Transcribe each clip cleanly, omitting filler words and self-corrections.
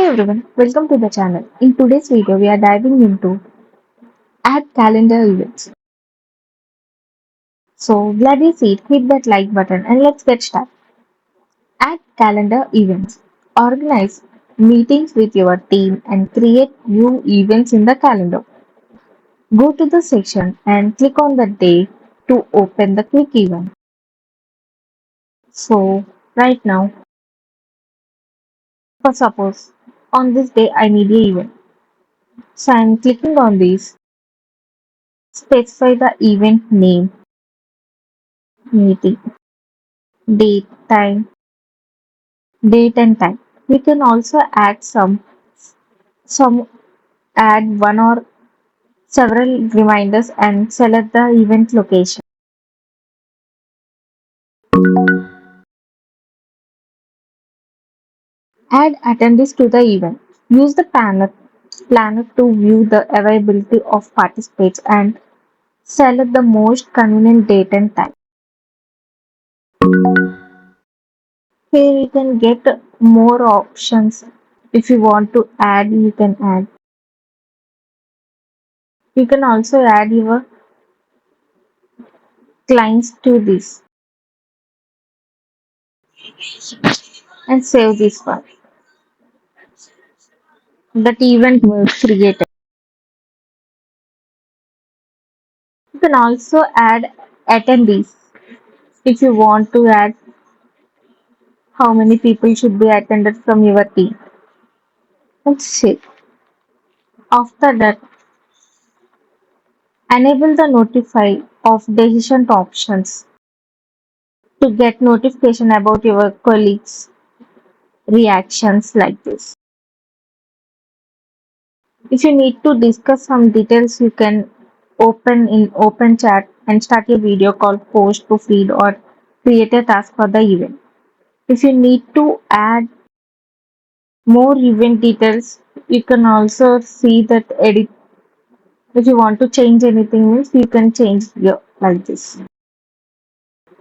everyone, welcome to the channel. In today's video, we are diving into add calendar events. So, glad you see it, hit that like button and let's get started. Add calendar events. Organize meetings with your team and create new events in the calendar. Go to the section and click on the day to open the quick event. So, right now, for suppose on this day I need a event. So, I'm clicking on this. Specify the event name, meeting, date and time. We can also add some add one or several reminders and select the event location. Add attendees to the event. Use the planner to view the availability of participants and select the most convenient date and time. Here you can get more options. If you want to add, you can add. You can also add your clients to this and save this one. That event was created. You can also add attendees if you want to add how many people should be attended from your team. Let's see. After that, enable the notify of decision options to get notification about your colleagues' reactions like this. If you need to discuss some details, you can open in open chat and start a video call, post to feed or create a task for the event. If you need to add more event details, you can also see that edit. If you want to change anything, means you can change here like this.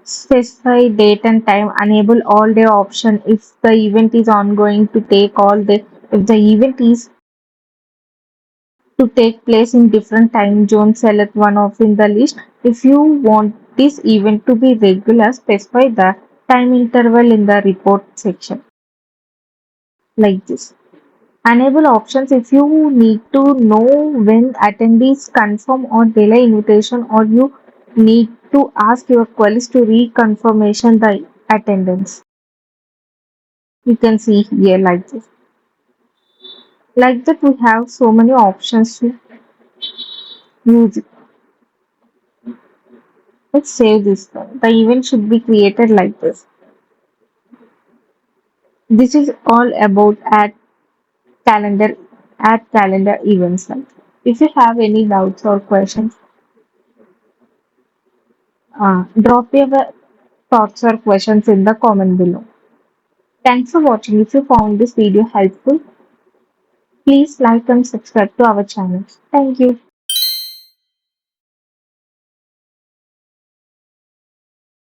Specify date and time. Enable all day option if the event is ongoing to take all day. If the event is to take place in different time zones, select one of in the list. If you want this event to be regular, specify the time interval in the report section like this. Enable options if you need to know when attendees confirm or delay invitation, or you need to ask your colleagues to reconfirmation the attendance. You can see here like this. Like that we have so many options to use it. Let's save this one. The event should be created like this. This is all about calendar add calendar events. Like if you have any doubts or questions, drop your thoughts or questions in the comment below. Thanks for watching. If you found this video helpful, please like and subscribe to our channel. Thank you.